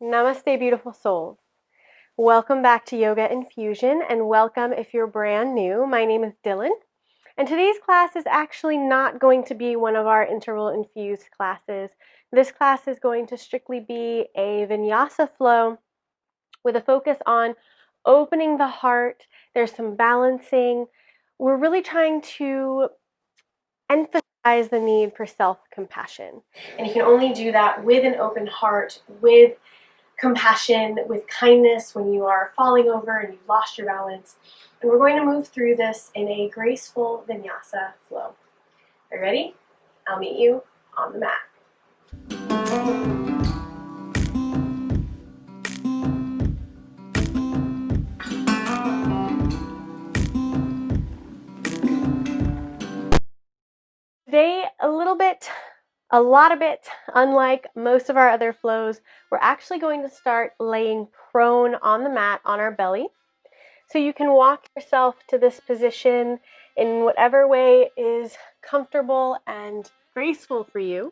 Namaste, beautiful souls. Welcome back to Yoga Infusion, and welcome if you're brand new. My name is Dylan, and today's class is actually not going to be one of our interval infused classes. This class is going to strictly be a Vinyasa flow with a focus on opening the heart. There's some balancing. We're really trying to emphasize the need for self-compassion, and you can only do that with an open heart, with compassion, with kindness when you are falling over and you've lost your balance. And we're going to move through this in a graceful Vinyasa flow. Are you ready? I'll meet you on the mat. Today, a lot of it, unlike most of our other flows, we're actually going to start laying prone on the mat on our belly. So you can walk yourself to this position in whatever way is comfortable and graceful for you.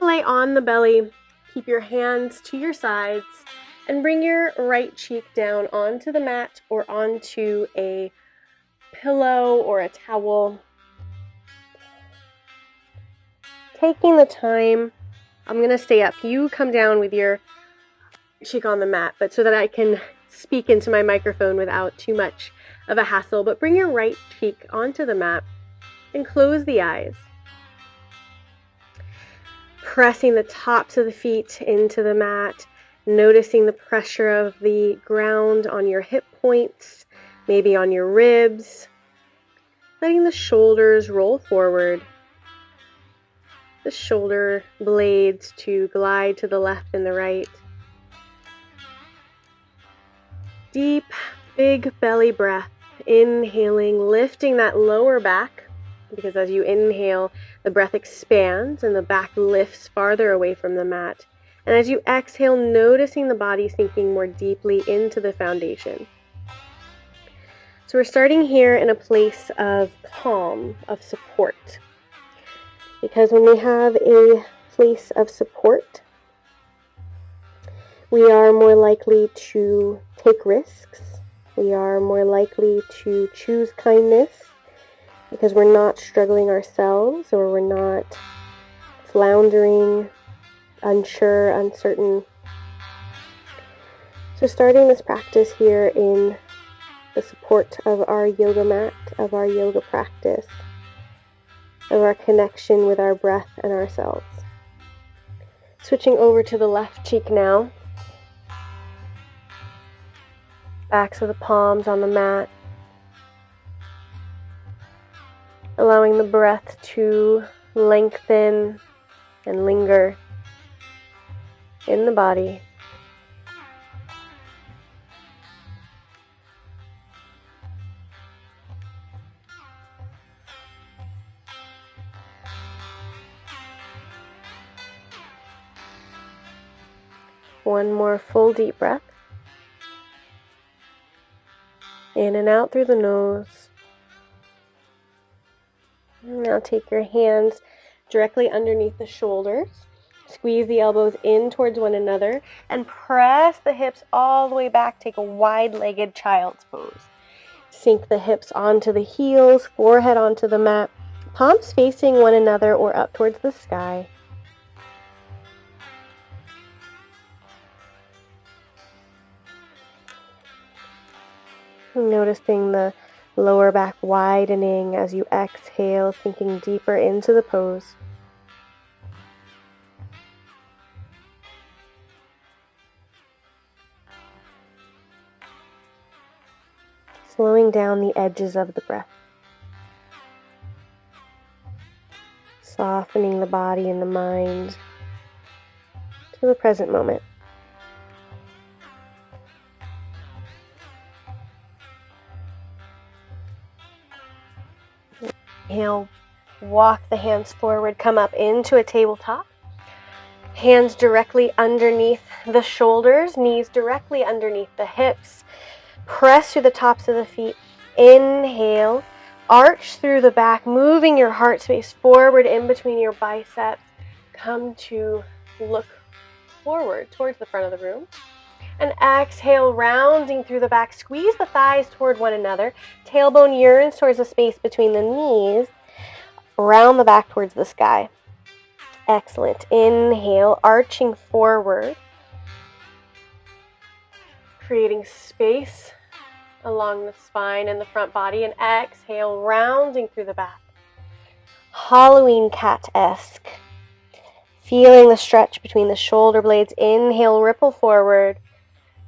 Lay on the belly, keep your hands to your sides, and bring your right cheek down onto the mat or onto a pillow or a towel. Taking the time, I'm going to stay up. You come down with your cheek on the mat, but so that I can speak into my microphone without too much of a hassle. But bring your right cheek onto the mat and close the eyes. Pressing the tops of the feet into the mat, noticing the pressure of the ground on your hip points, maybe on your ribs. Letting the shoulders roll forward. The shoulder blades to glide to the left and the right. Deep, big belly breath. Inhaling, lifting that lower back, because as you inhale, the breath expands and the back lifts farther away from the mat. And as you exhale, noticing the body sinking more deeply into the foundation. So we're starting here in a place of calm, of support. Because when we have a place of support, we are more likely to take risks. We are more likely to choose kindness because we're not struggling ourselves or we're not floundering, unsure, uncertain. So starting this practice here in the support of our yoga mat, of our yoga practice, of our connection with our breath and ourselves. Switching over to the left cheek now. Backs of the palms on the mat. Allowing the breath to lengthen and linger in the body. One more full deep breath. In and out through the nose. Now take your hands directly underneath the shoulders. Squeeze the elbows in towards one another and press the hips all the way back. Take a wide-legged child's pose. Sink the hips onto the heels, forehead onto the mat, palms facing one another or up towards the sky. Noticing the lower back widening as you exhale, sinking deeper into the pose. Slowing down the edges of the breath. Softening the body and the mind to the present moment. Inhale, walk the hands forward, come up into a tabletop. Hands directly underneath the shoulders, knees directly underneath the hips. Press through the tops of the feet. Inhale, arch through the back, moving your heart space forward in between your biceps. Come to look forward towards the front of the room. And exhale, rounding through the back. Squeeze the thighs toward one another. Tailbone yearns towards the space between the knees. Round the back towards the sky. Excellent. Inhale, arching forward. Creating space along the spine and the front body. And exhale, rounding through the back. Halloween cat-esque. Feeling the stretch between the shoulder blades. Inhale, ripple forward.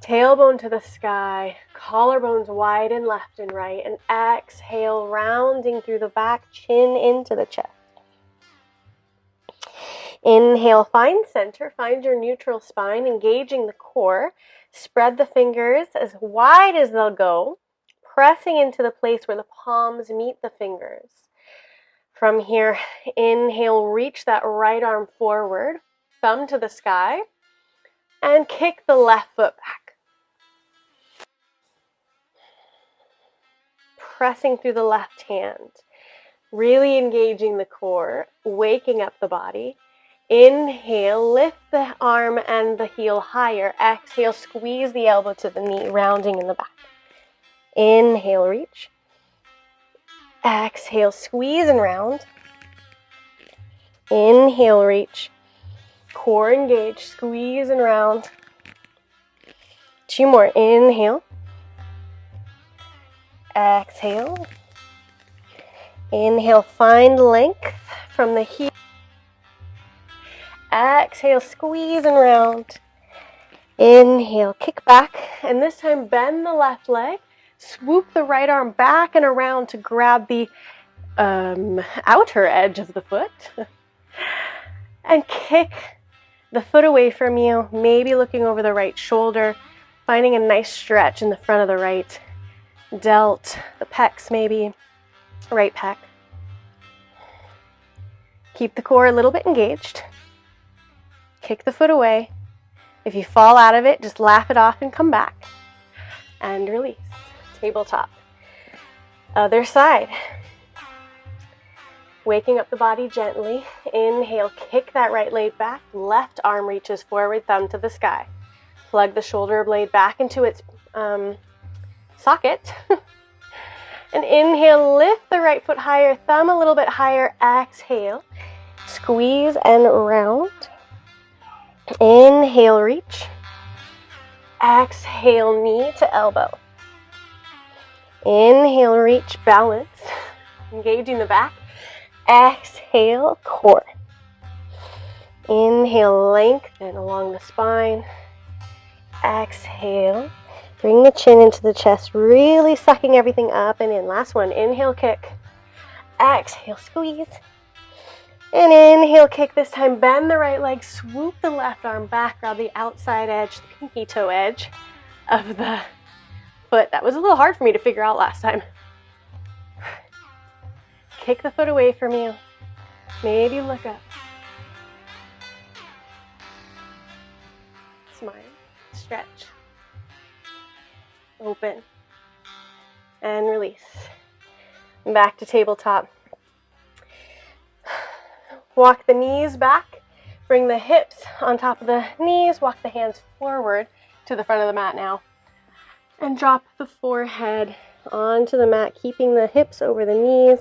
Tailbone to the sky. Collarbones widen left and right. And exhale, rounding through the back, chin into the chest. Inhale, find center. Find your neutral spine, engaging the core. Spread the fingers as wide as they'll go, pressing into the place where the palms meet the fingers. From here, inhale, reach that right arm forward, thumb to the sky, and kick the left foot back. Pressing through the left hand, really engaging the core, waking up the body. Inhale, lift the arm and the heel higher. Exhale, squeeze the elbow to the knee, rounding in the back. Inhale, reach. Exhale, squeeze and round. Inhale, reach. Core engage, squeeze and round. 2 more. Inhale. Exhale. Inhale, find length from the heel. Exhale, squeeze and round. Inhale, kick back, and this time bend the left leg. Swoop the right arm back and around to grab the outer edge of the foot. And kick the foot away from you, maybe looking over the right shoulder, finding a nice stretch in the front of the right delt, the pecs maybe, right pec. Keep the core a little bit engaged. Kick the foot away. If you fall out of it, just laugh it off and come back. And release. Tabletop. Other side. Waking up the body gently. Inhale, kick that right leg back. Left arm reaches forward, thumb to the sky. Plug the shoulder blade back into its socket. And inhale, lift the right foot higher, thumb a little bit higher. Exhale. Squeeze and round. Inhale, reach. Exhale, knee to elbow. Inhale, reach, balance. Engaging the back. Exhale, core. Inhale, lengthen along the spine. Exhale, bring the chin into the chest, really sucking everything up and in. Last one, inhale, kick. Exhale, squeeze. And inhale, kick. This time, bend the right leg, swoop the left arm back, grab the outside edge, the pinky toe edge of the foot. That was a little hard for me to figure out last time. Kick the foot away from you. Maybe look up. Smile. Stretch. Open. And release. Back to tabletop. Walk the knees back. Bring the hips on top of the knees. Walk the hands forward to the front of the mat now. And drop the forehead onto the mat, keeping the hips over the knees.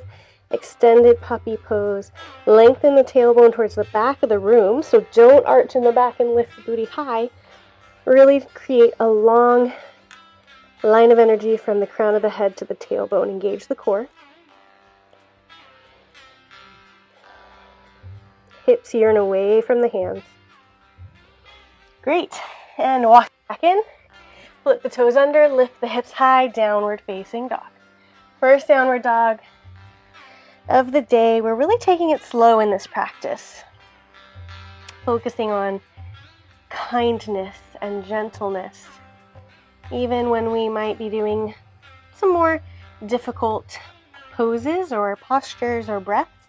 Extended puppy pose. Lengthen the tailbone towards the back of the room, so don't arch in the back and lift the booty high. Really create a long line of energy from the crown of the head to the tailbone. Engage the core. Hips yearn away from the hands. Great. And walk back in. Flip the toes under, lift the hips high, downward facing dog. First downward dog of the day. We're really taking it slow in this practice, focusing on kindness and gentleness, even when we might be doing some more difficult poses or postures or breaths.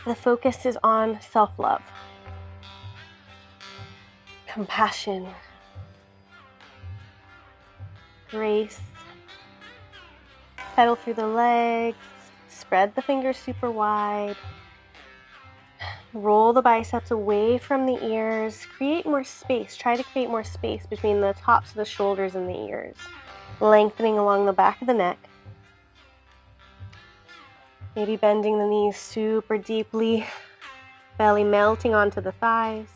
The focus is on self-love, compassion, grace. Pedal through the legs. Spread the fingers super wide. Roll the biceps away from the ears. Create more space. Try to create more space between the tops of the shoulders and the ears. Lengthening along the back of the neck. Maybe bending the knees super deeply. Belly melting onto the thighs.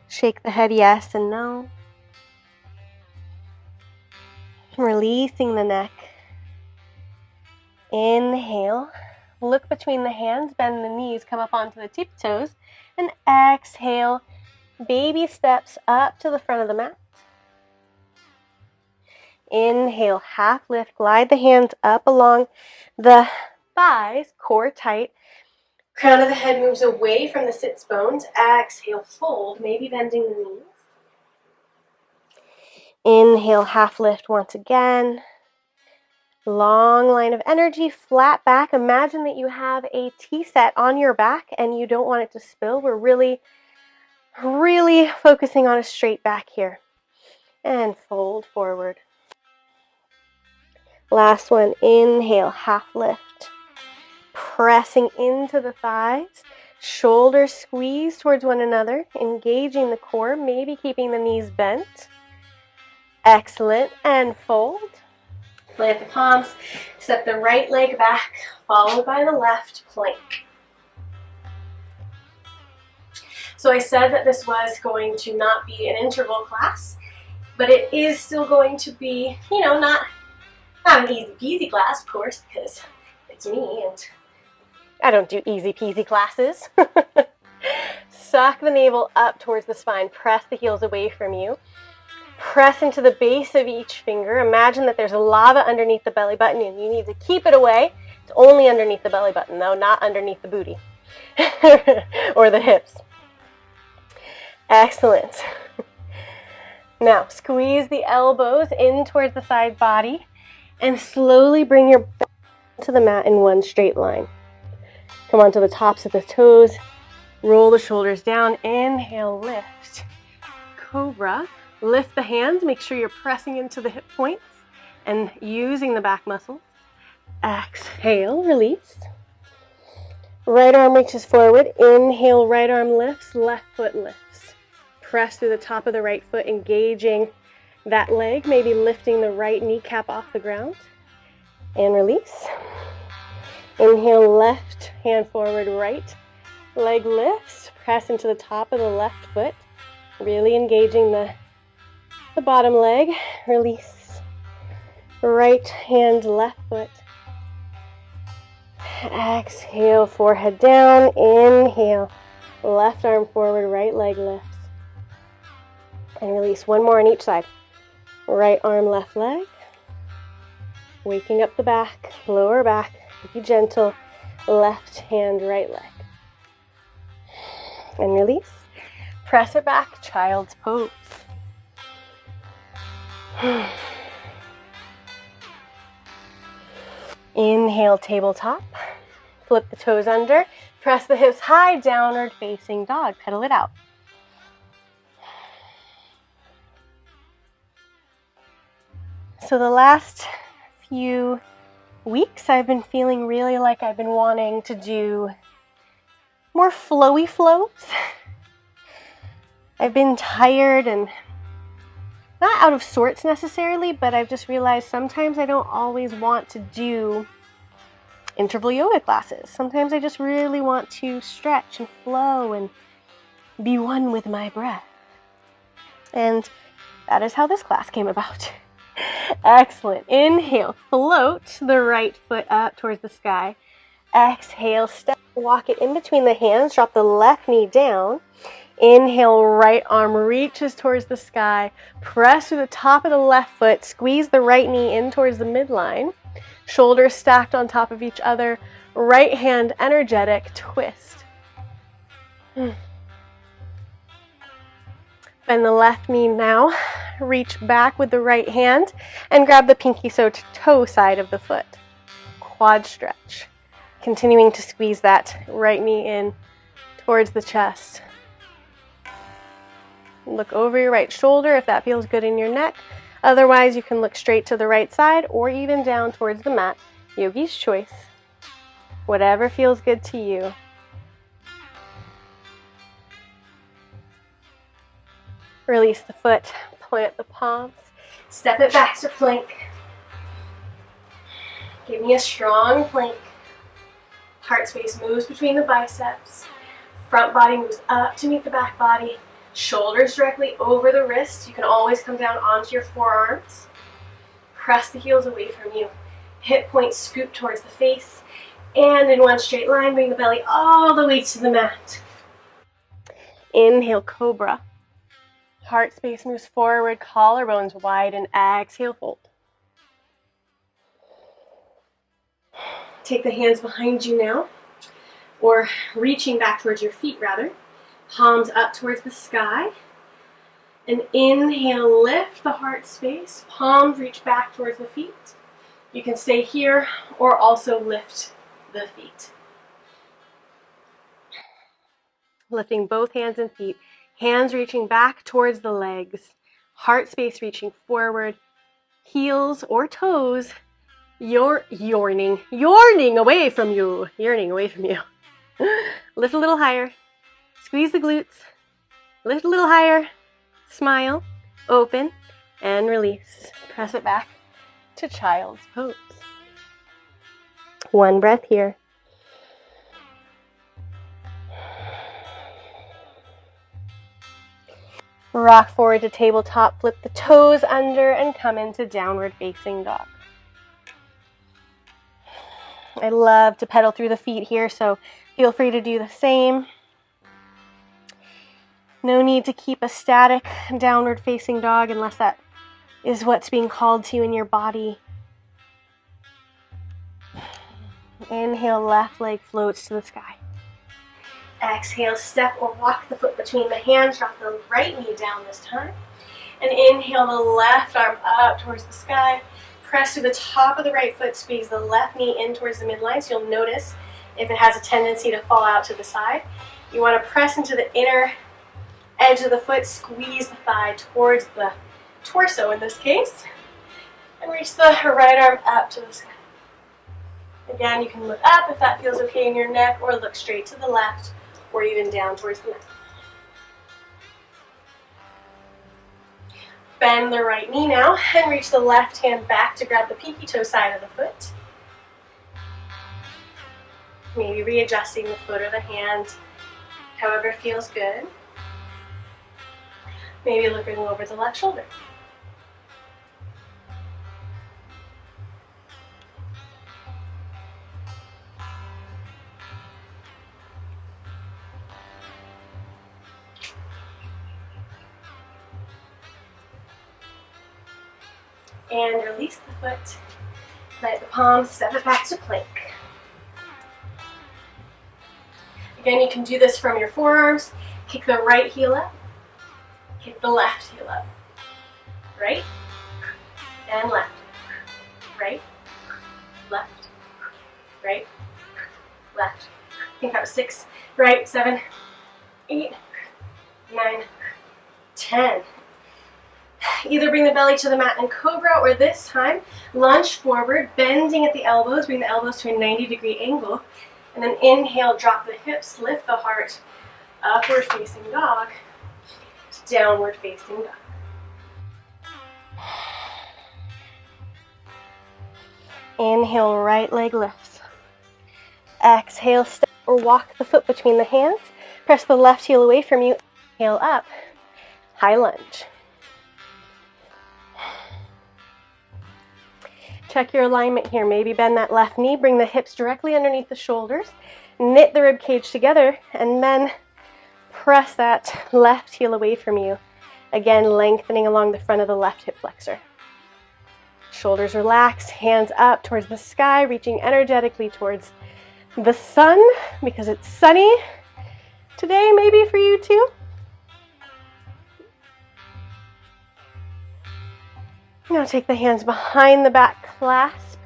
Shake the head yes and no. Releasing the neck. Inhale. Look between the hands, bend the knees, come up onto the tip toes, and exhale. Baby steps up to the front of the mat. Inhale, half lift, glide the hands up along the thighs, core tight. Crown of the head moves away from the sits bones. Exhale, fold, maybe bending the knees. Inhale, half lift once again. Long line of energy, flat back. Imagine that you have a tea set on your back and you don't want it to spill. We're really focusing on a straight back here. And fold forward. Last one, inhale, half lift. Pressing into the thighs. Shoulders squeeze towards one another, engaging the core, maybe keeping the knees bent. Excellent, and fold. Plant the palms, step the right leg back, followed by the left plank. So I said that this was going to not be an interval class, but it is still going to be, not an easy peasy class, of course, because it's me and I don't do easy peasy classes. Suck the navel up towards the spine, press the heels away from you. Press into the base of each finger. Imagine that there's lava underneath the belly button and you need to keep it away. It's only underneath the belly button though, not underneath the booty or the hips. Excellent. Now squeeze the elbows in towards the side body and slowly bring your back to the mat in one straight line. Come onto the tops of the toes. Roll the shoulders down. Inhale, lift. Cobra. Lift the hands, make sure you're pressing into the hip points and using the back muscles. Exhale, release. Right arm reaches forward. Inhale, right arm lifts, left foot lifts. Press through the top of the right foot, engaging that leg, maybe lifting the right kneecap off the ground. And release. Inhale, left hand forward, right leg lifts. Press into the top of the left foot, really engaging the bottom leg. Release. Right hand, left foot. Exhale, forehead down. Inhale, left arm forward, right leg lifts. And release. One more on each side. Right arm, left leg. Waking up the back, lower back. Be gentle. Left hand, right leg. And release. Press it back, child's pose. Inhale, tabletop. Flip the toes under. Press the hips high, downward facing dog. Pedal it out. So the last few weeks I've been feeling really like I've been wanting to do more flowy flows. I've been tired and not out of sorts necessarily, but I've just realized sometimes I don't always want to do interval yoga classes. Sometimes I just really want to stretch and flow and be one with my breath. And that is how this class came about. Excellent. Inhale, float the right foot up towards the sky. Exhale, step, walk it in between the hands, drop the left knee down. Inhale, right arm reaches towards the sky. Press through the top of the left foot. Squeeze the right knee in towards the midline. Shoulders stacked on top of each other. Right hand, energetic twist. Bend the left knee now. Reach back with the right hand and grab the pinky toe side of the foot. Quad stretch. Continuing to squeeze that right knee in towards the chest. Look over your right shoulder if that feels good in your neck. Otherwise, you can look straight to the right side or even down towards the mat. Yogi's choice. Whatever feels good to you. Release the foot, plant the palms, step it back to plank. Give me a strong plank. Heart space moves between the biceps. Front body moves up to meet the back body. Shoulders directly over the wrists. You can always come down onto your forearms. Press the heels away from you. Hip points scoop towards the face. And in one straight line, bring the belly all the way to the mat. Inhale, cobra. Heart space moves forward, collarbones widen. Exhale, fold. Take the hands behind you now, or reaching back towards your feet rather. Palms up towards the sky. And inhale, lift the heart space. Palms reach back towards the feet. You can stay here or also lift the feet. Lifting both hands and feet. Hands reaching back towards the legs. Heart space reaching forward. Heels or toes yearning away from you. Yearning away from you. Lift a little higher. Squeeze the glutes. Lift a little higher. Smile. Open. And release. Press it back to child's pose. One breath here. Rock forward to tabletop, flip the toes under, and come into downward facing dog. I love to pedal through the feet here, so feel free to do the same. No need to keep a static downward facing dog unless that is what's being called to you in your body. Inhale, left leg floats to the sky. Exhale, step or walk the foot between the hands. Drop the right knee down this time. And inhale the left arm up towards the sky. Press through the top of the right foot. Squeeze the left knee in towards the midline. So you'll notice if it has a tendency to fall out to the side. You want to press into the inner edge of the foot. Squeeze the thigh towards the torso in this case. And reach the right arm up to the sky. Again, you can look up if that feels okay in your neck, or look straight to the left, or even down towards the mat. Bend the right knee now, and reach the left hand back to grab the pinky toe side of the foot. Maybe readjusting the foot or the hand, however feels good. Maybe looking over the left shoulder. And release the foot. Plant the palms, step it back to plank. Again, you can do this from your forearms. Kick the right heel up. Kick the left heel up. Right and left. Right, left, right, left. I think that was 6. Right, 7, 8, 9, 10. Either bring the belly to the mat in cobra, or this time lunge forward, bending at the elbows. Bring the elbows to a 90-degree angle. And then inhale, drop the hips, lift the heart, upward facing dog, downward facing dog. Inhale, right leg lifts. Exhale, step or walk the foot between the hands. Press the left heel away from you. Inhale up, high lunge. Check your alignment here. Maybe bend that left knee, bring the hips directly underneath the shoulders, knit the rib cage together, and then press that left heel away from you. Again, lengthening along the front of the left hip flexor. Shoulders relaxed, hands up towards the sky, reaching energetically towards the sun because it's sunny today, maybe for you too. Now take the hands behind the back, clasp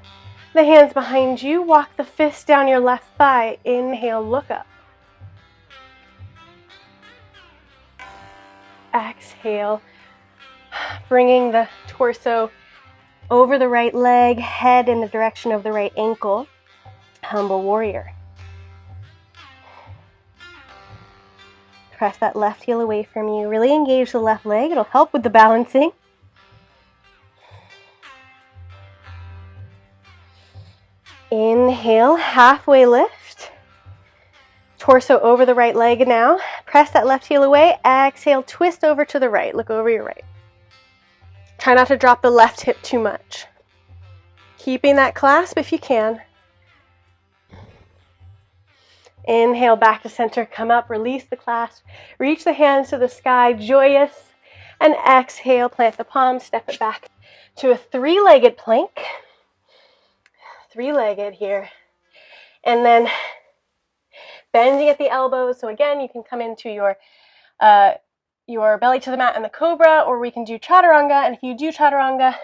the hands behind you, walk the fist down your left thigh. Inhale, look up. Exhale, Bringing the torso over the right leg, head in the direction of the right ankle. Humble warrior. Press that left heel away from you. Really engage the left leg. It'll help with the balancing. Inhale, halfway lift. Torso over the right leg now. Press that left heel away. Exhale, twist over to the right. Look over your right. Try not to drop the left hip too much. Keeping that clasp if you can. Inhale, back to center, come up, release the clasp, reach the hands to the sky, joyous, and exhale, plant the palms, step it back to a three-legged plank. Three-legged here. And then bending at the elbows. So again, you can come into your belly to the mat and the cobra, or we can do chaturanga. And if you do chaturanga,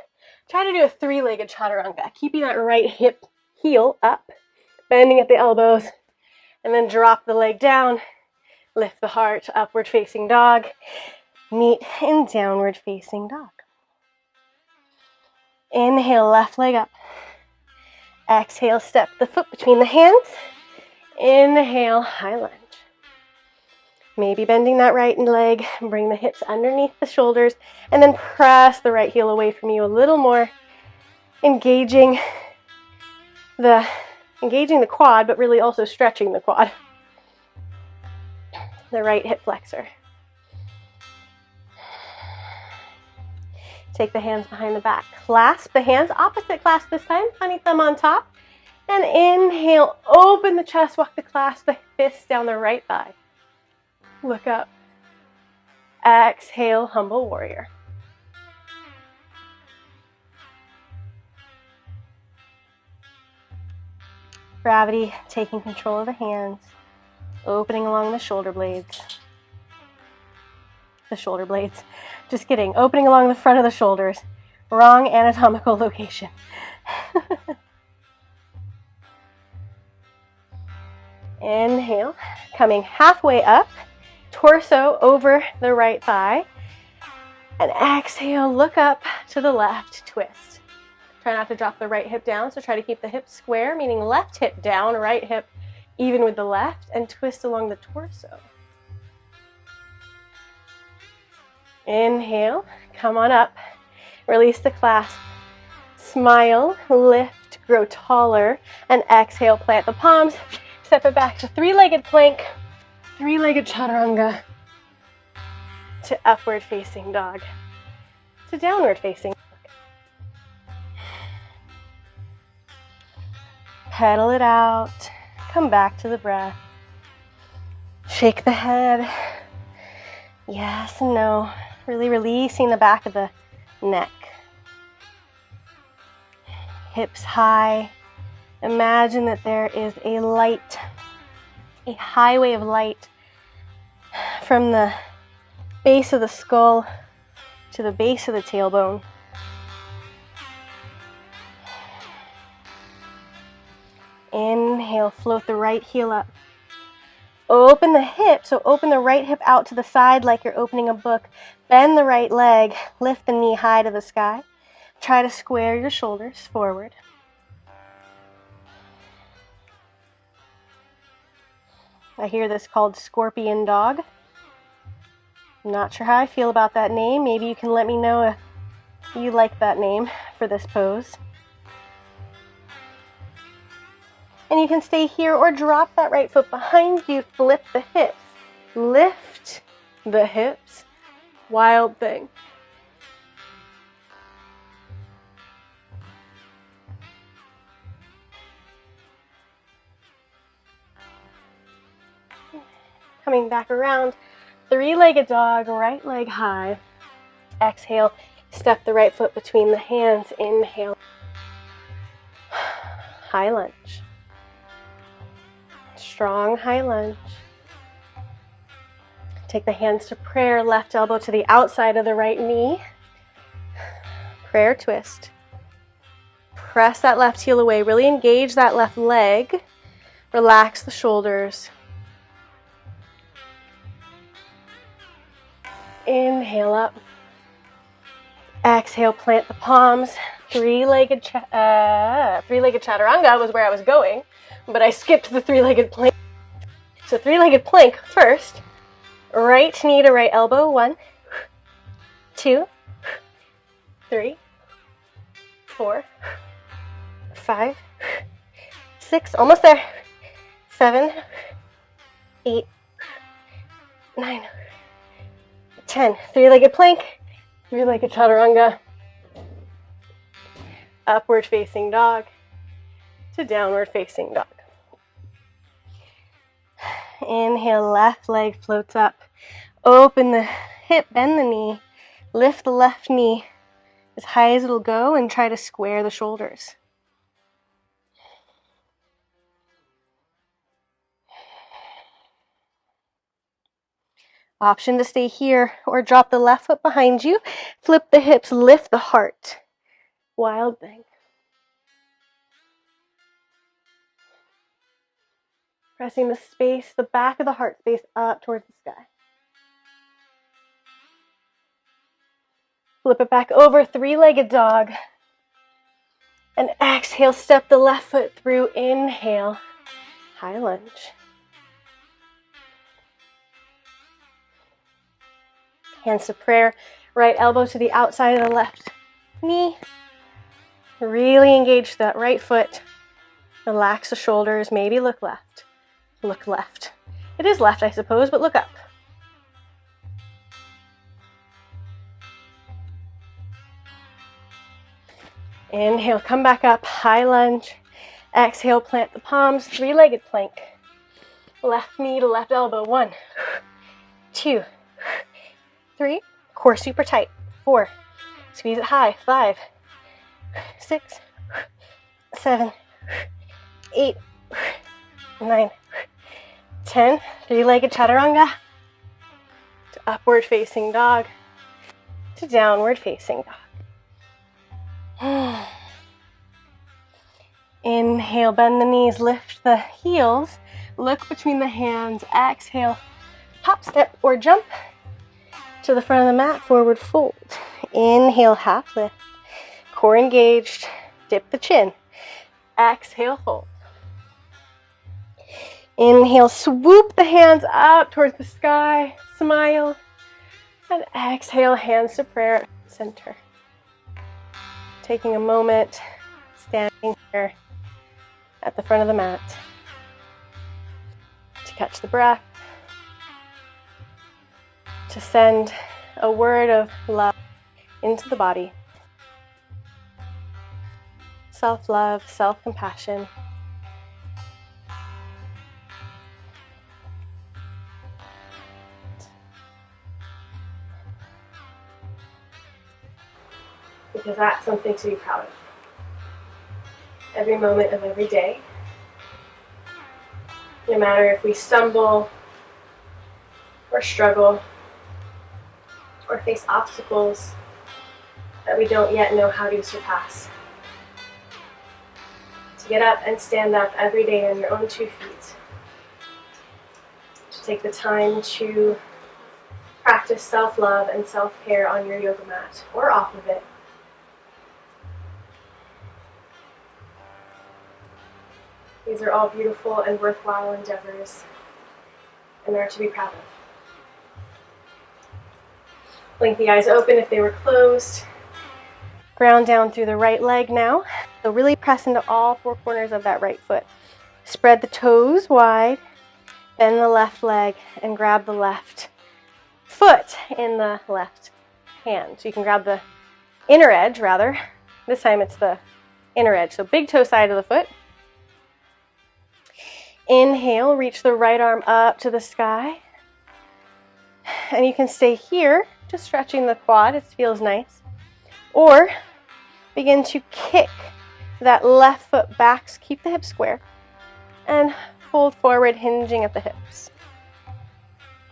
try to do a three-legged chaturanga, keeping that right hip heel up, bending at the elbows. And then drop the leg down, lift the heart, upward facing dog, meet in downward facing dog. Inhale, left leg up. Exhale, step the foot between the hands. Inhale, high lunge. Maybe bending that right leg, bring the hips underneath the shoulders, and then press the right heel away from you a little more, engaging the quad, but really also stretching the quad. The right hip flexor. Take the hands behind the back. Clasp the hands, opposite clasp this time, funny thumb on top. And inhale, open the chest, walk the clasp, the fist down the right thigh. Look up. Exhale, humble warrior. Gravity taking control of the hands, opening along the shoulder blades. Just kidding, opening along the front of the shoulders. Wrong anatomical location. Inhale, coming halfway up, torso over the right thigh. And exhale, look up to the left, twist. Try not to drop the right hip down, so try to keep the hips square, meaning left hip down, right hip even with the left, and twist along the torso. Inhale, come on up, release the clasp, smile, lift, grow taller, and exhale, plant the palms, step it back to three-legged plank, three-legged chaturanga, to upward facing dog, to downward facing. Pedal it out, come back to the breath. Shake the head, yes and no, really releasing the back of the neck. Hips high, imagine that there is a light, a highway of light from the base of the skull to the base of the tailbone. Inhale, float the right heel up. Open the hip, so open the right hip out to the side like you're opening a book. Bend the right leg, lift the knee high to the sky. Try to square your shoulders forward. I hear this called scorpion dog. I'm not sure how I feel about that name. Maybe you can let me know if you like that name for this pose. And you can stay here or drop that right foot behind you, flip the hips, lift the hips, wild thing. Coming back around, three-legged dog, right leg high. Exhale, step the right foot between the hands, inhale. High lunge. Strong high lunge. Take the hands to prayer, left elbow to the outside of the right knee. Prayer twist. Press that left heel away, really engage that left leg. Relax the shoulders. Inhale up. Exhale, plant the palms. Three-legged chaturanga was where I was going, but I skipped the three-legged plank. So three-legged plank first. Right knee to right elbow. 1, 2, 3, 4, 5, 6, almost there. 7, 8, 9, 10. Three-legged plank, three-legged chaturanga. Upward facing dog to downward facing dog. Inhale, left leg floats up. Open the hip, bend the knee. Lift the left knee as high as it'll go and try to square the shoulders. Option to stay here or drop the left foot behind you. Flip the hips, lift the heart. Wild thing. Pressing the space, the back of the heart space up towards the sky. Flip it back over, three-legged dog. And exhale, step the left foot through. Inhale, high lunge. Hands to prayer, right elbow to the outside of the left knee. Really engage that right foot. Relax the shoulders, maybe look left. Look left. It is left, I suppose, but look up. Inhale, come back up, high lunge. Exhale, plant the palms, three-legged plank. Left knee to left elbow. 1, 2, 3. Core super tight. 4. Squeeze it high. 5, 6, 7, 8, 9, 10. Three-legged chaturanga to upward facing dog to downward facing dog. Inhale, bend the knees, lift the heels, look between the hands. Exhale, hop, step, or jump to the front of the mat, forward fold. Inhale, half lift, core engaged, dip the chin. Exhale, fold. Inhale, swoop the hands up towards the sky, smile, and exhale, hands to prayer, center. Taking a moment, standing here at the front of the mat to catch the breath, to send a word of love into the body. Self-love, self-compassion. Because that's something to be proud of. Every moment of every day, no matter if we stumble or struggle or face obstacles that we don't yet know how to surpass. To get up and stand up every day on your own 2 feet. To take the time to practice self-love and self-care on your yoga mat or off of it. These are all beautiful and worthwhile endeavors, and are to be proud of. Blink the eyes open if they were closed. Ground down through the right leg now. So really press into all 4 corners of that right foot. Spread the toes wide, bend the left leg, and grab the left foot in the left hand. So you can grab the inner edge, rather. This time it's the inner edge. So big toe side of the foot. Inhale, reach the right arm up to the sky. And you can stay here, just stretching the quad. It feels nice. Or begin to kick that left foot back. Keep the hips square. And fold forward, hinging at the hips.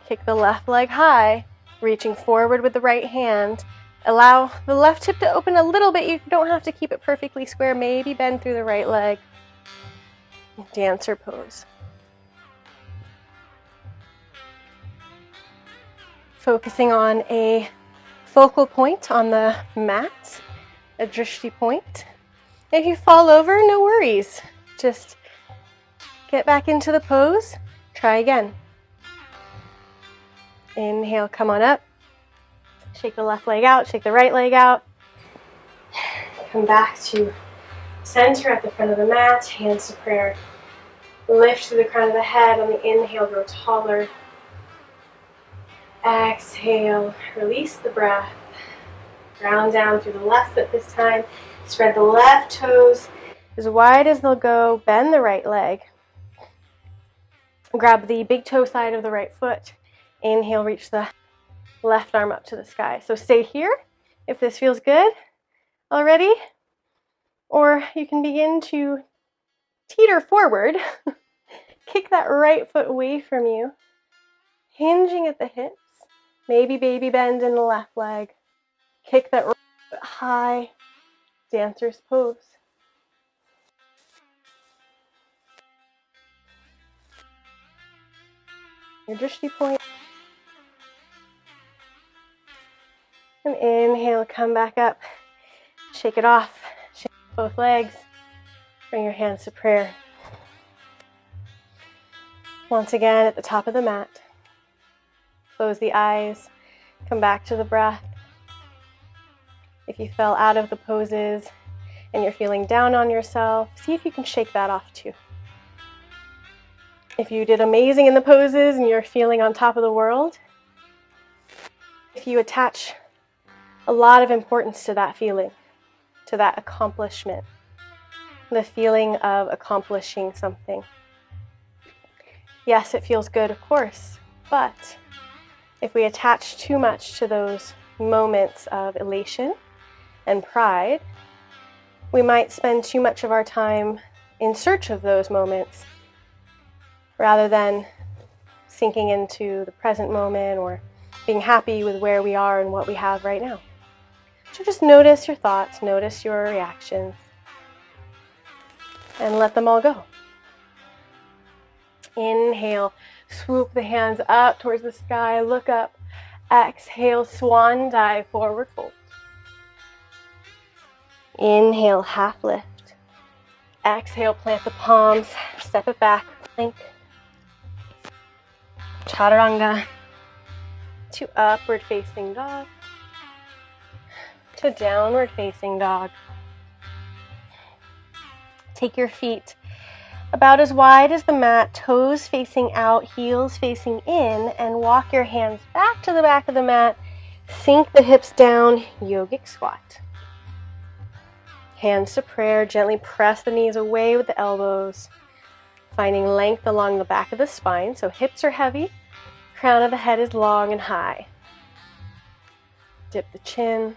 Kick the left leg high, reaching forward with the right hand. Allow the left hip to open a little bit. You don't have to keep it perfectly square. Maybe bend through the right leg. Dancer pose. Focusing on a focal point on the mat, a drishti point. If you fall over, no worries. Just get back into the pose. Try again. Inhale, come on up. Shake the left leg out, shake the right leg out. Come back to center at the front of the mat, hands to prayer. Lift to the crown of the head. On the inhale, grow taller. Exhale, release the breath. Ground down through the left foot this time. Spread the left toes as wide as they'll go. Bend the right leg. Grab the big toe side of the right foot. Inhale, reach the left arm up to the sky. So stay here if this feels good already. Or you can begin to teeter forward. Kick that right foot away from you. Hinging at the hips. Maybe baby bend in the left leg. Kick that right foot high. Dancer's pose. Your drishti point. And inhale, come back up. Shake it off. Shake both legs. Bring your hands to prayer. Once again, at the top of the mat. Close the eyes. Come back to the breath. If you fell out of the poses and you're feeling down on yourself, see if you can shake that off too. If you did amazing in the poses and you're feeling on top of the world, if you attach a lot of importance to that feeling, to that accomplishment, the feeling of accomplishing something. Yes, it feels good, of course, but if we attach too much to those moments of elation and pride, we might spend too much of our time in search of those moments rather than sinking into the present moment or being happy with where we are and what we have right now. So just notice your thoughts, notice your reactions, and let them all go. Inhale, swoop the hands up towards the sky, look up. Exhale, swan dive, forward fold. Inhale, half lift. Exhale, plant the palms, step it back, plank. Chaturanga to upward facing dog. To downward facing dog. Take your feet about as wide as the mat, toes facing out, heels facing in, and walk your hands back to the back of the mat. Sink the hips down, yogic squat. Hands to prayer, gently press the knees away with the elbows, finding length along the back of the spine, so hips are heavy, crown of the head is long and high. Dip the chin.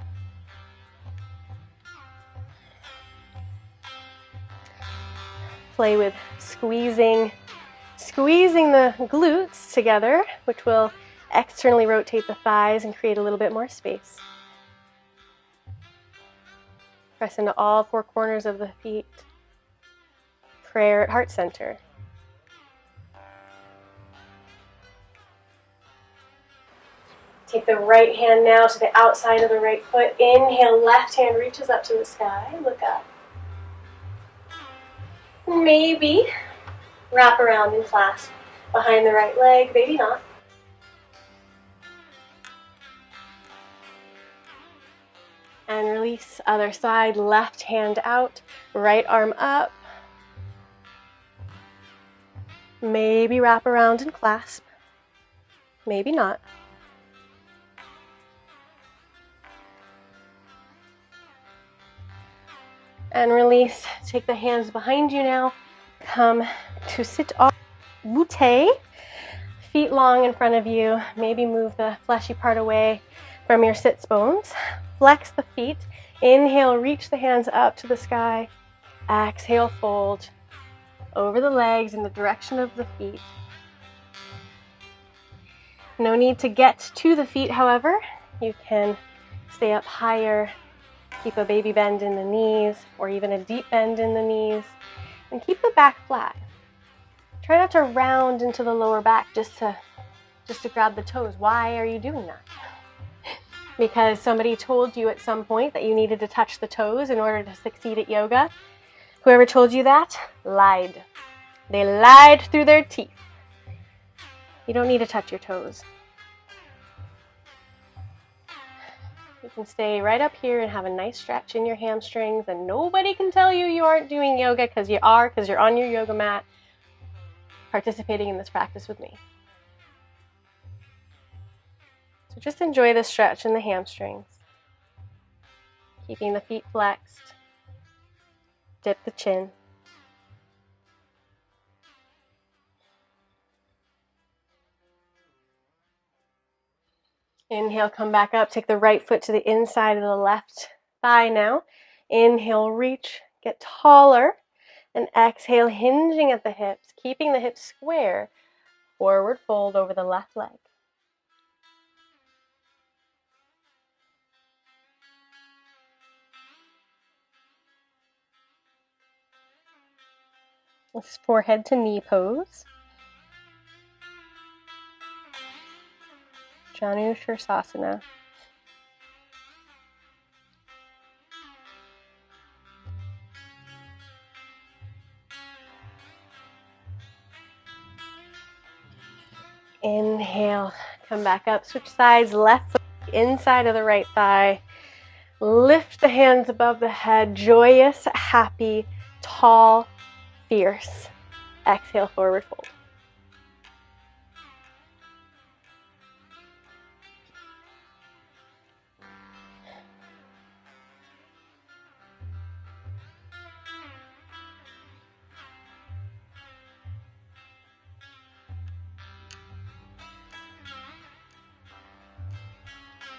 Play with squeezing the glutes together, which will externally rotate the thighs and create a little bit more space. Press into all four corners of the feet. Prayer at heart center. Take the right hand now to the outside of the right foot. Inhale, left hand reaches up to the sky. Look up. Maybe wrap around and clasp behind the right leg, maybe not. And release, other side, left hand out, right arm up. Maybe wrap around and clasp, maybe not. And release, take the hands behind you now. Come to sit up, butte, feet long in front of you. Maybe move the fleshy part away from your sits bones. Flex the feet. Inhale, reach the hands up to the sky. Exhale, fold over the legs in the direction of the feet. No need to get to the feet, however. You can stay up higher. Keep a baby bend in the knees or even a deep bend in the knees. And keep the back flat. Try not to round into the lower back just to grab the toes. Why are you doing that? because somebody told you at some point that you needed to touch the toes in order to succeed at yoga. Whoever told you that lied. They lied through their teeth. You don't need to touch your toes. You can stay right up here and have a nice stretch in your hamstrings, and nobody can tell you you aren't doing yoga, because you are, because you're on your yoga mat participating in this practice with me. So just enjoy the stretch in the hamstrings. Keeping the feet flexed. Dip the chin. Inhale, come back up. Take the right foot to the inside of the left thigh now. Inhale, reach, get taller. And exhale, hinging at the hips, keeping the hips square. Forward fold over the left leg. This is forehead to knee pose. Janu Shirsasana. Inhale, come back up, switch sides, left foot inside of the right thigh. Lift the hands above the head, joyous, happy, tall, fierce. Exhale, forward fold.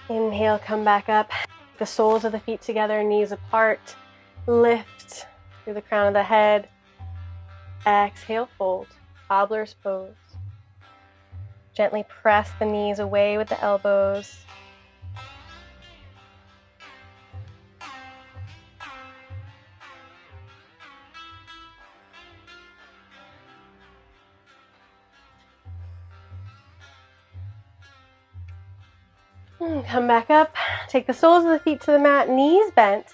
Inhale, come back up. The soles of the feet together, knees apart. Lift through the crown of the head. Exhale, fold. Cobbler's pose. Gently press the knees away with the elbows. Come back up. Take the soles of the feet to the mat, knees bent.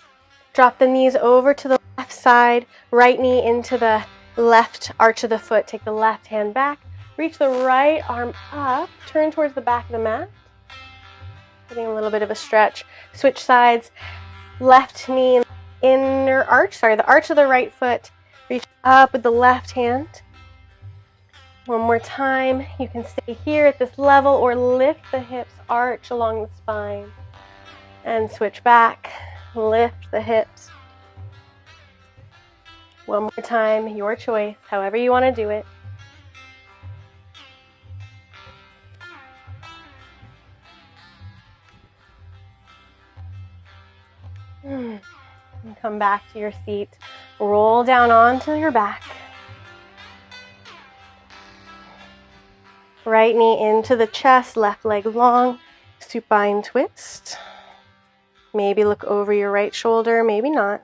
Drop the knees over to the left side, right knee into the left arch of the foot. Take the left hand back. Reach the right arm up. Turn towards the back of the mat. Getting a little bit of a stretch. Switch sides. Left knee, inner arch. The arch of the right foot. Reach up with the left hand. One more time. You can stay here at this level or lift the hips, arch along the spine. And switch back. Lift the hips. One more time, your choice, however you want to do it. And come back to your seat. Roll down onto your back. Right knee into the chest, left leg long, supine twist. Maybe look over your right shoulder, maybe not.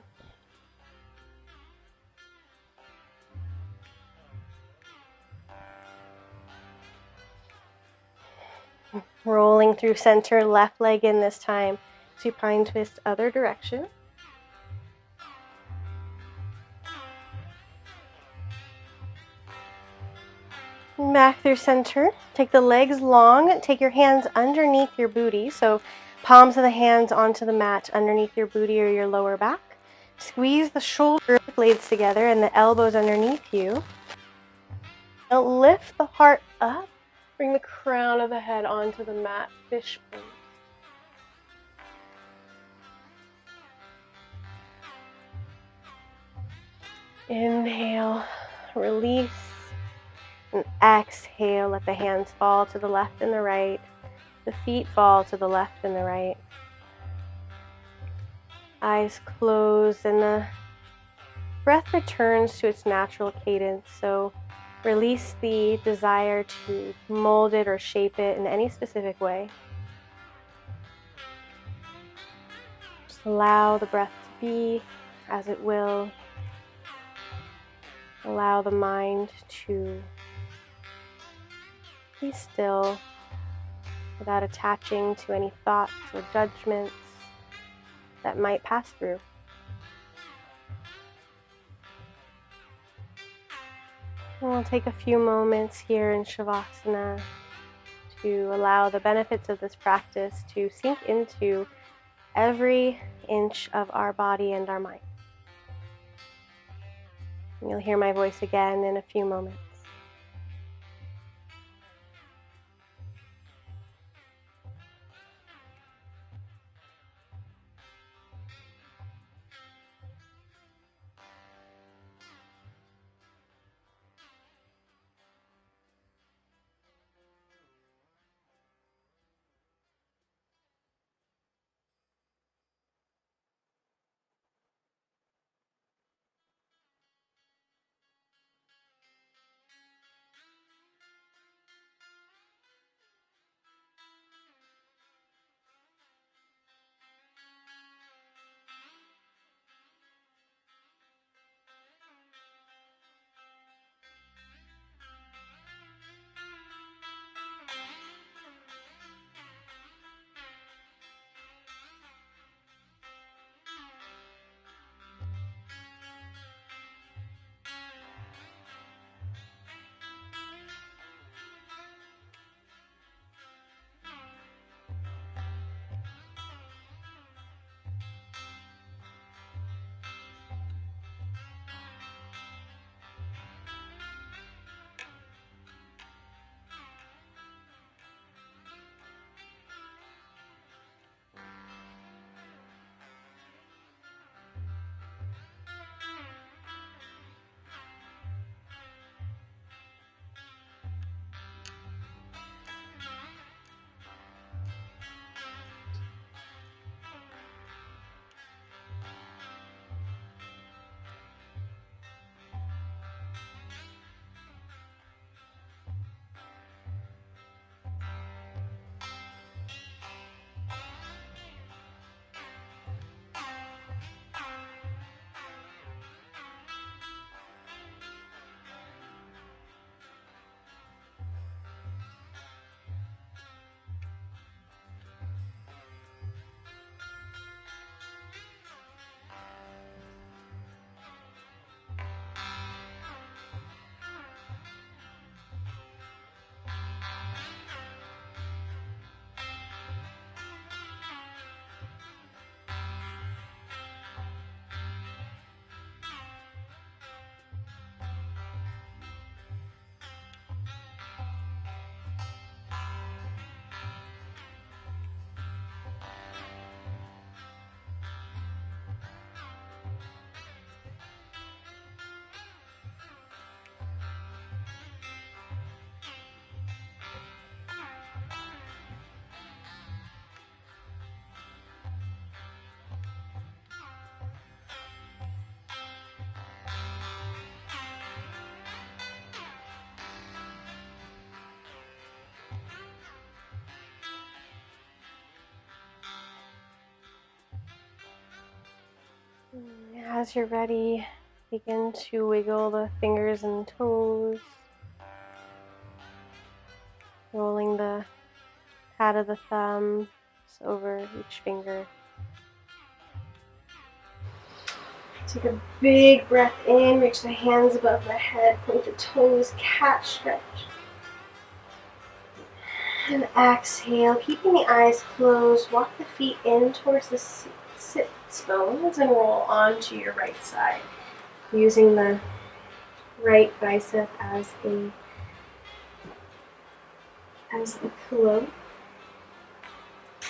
Rolling through center, left leg in this time. Supine twist, other direction. Back through center. Take the legs long. Take your hands underneath your booty. So palms of the hands onto the mat underneath your booty or your lower back. Squeeze the shoulder blades together and the elbows underneath you. Now lift the heart up. Bring the crown of the head onto the mat. Fish pose. Inhale. Release. And exhale, let the hands fall to the left and the right. The feet fall to the left and the right. Eyes closed, and the breath returns to its natural cadence. So release the desire to mold it or shape it in any specific way. Just allow the breath to be as it will. Allow the mind to be still. without attaching to any thoughts or judgments that might pass through. And we'll take a few moments here in Shavasana to allow the benefits of this practice to sink into every inch of our body and our mind. And you'll hear my voice again in a few moments. As you're ready, begin to wiggle the fingers and toes, rolling the pad of the thumb over each finger. Take a big breath in, reach the hands above the head, point the toes, cat stretch. And exhale, keeping the eyes closed, walk the feet in towards the sit bones and roll onto your right side, using the right bicep as the pillow.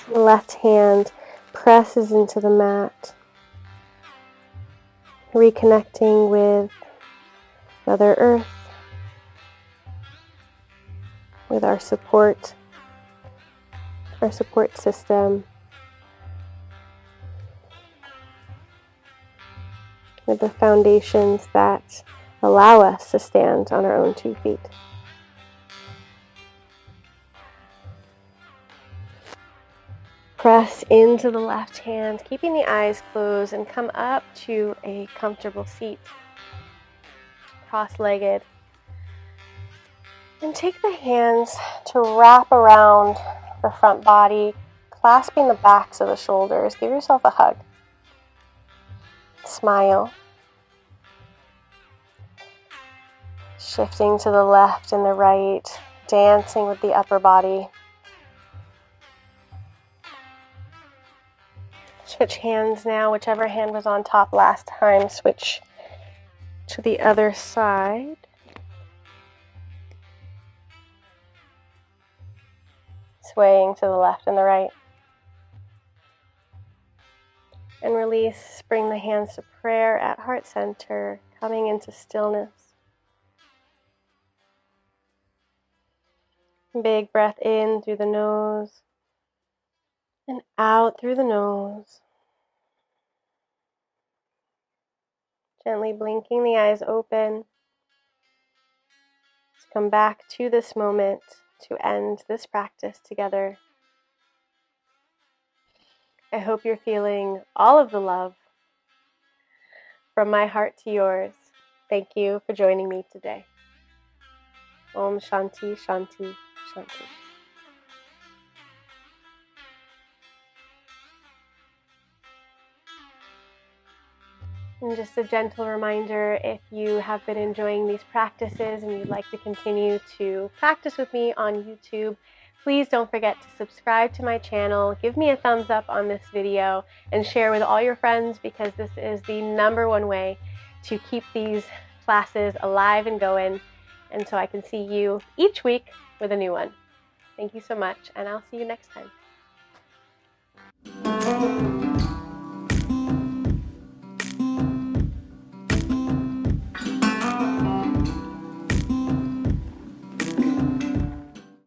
The left hand presses into the mat, reconnecting with Mother Earth, with our support system, with the foundations that allow us to stand on our own 2 feet. Press into the left hand, keeping the eyes closed, and come up to a comfortable seat, cross-legged. And take the hands to wrap around the front body, clasping the backs of the shoulders. Give yourself a hug. Smile. Shifting to the left and the right, dancing with the upper body. Switch hands now. Whichever hand was on top last time, switch to the other side. Swaying to the left and the right. And release. Bring the hands to prayer at heart center, coming into stillness. Big breath in through the nose and out through the nose. Gently blinking the eyes open. Let's come back to this moment to end this practice together. I hope you're feeling all of the love from my heart to yours. Thank you for joining me today. Om Shanti, Shanti, Shanti. And just a gentle reminder, if you have been enjoying these practices and you'd like to continue to practice with me on YouTube, please don't forget to subscribe to my channel, give me a thumbs up on this video, and share with all your friends, because this is the #1 way to keep these classes alive and going, and so I can see you each week with a new one. Thank you so much, and I'll see you next time.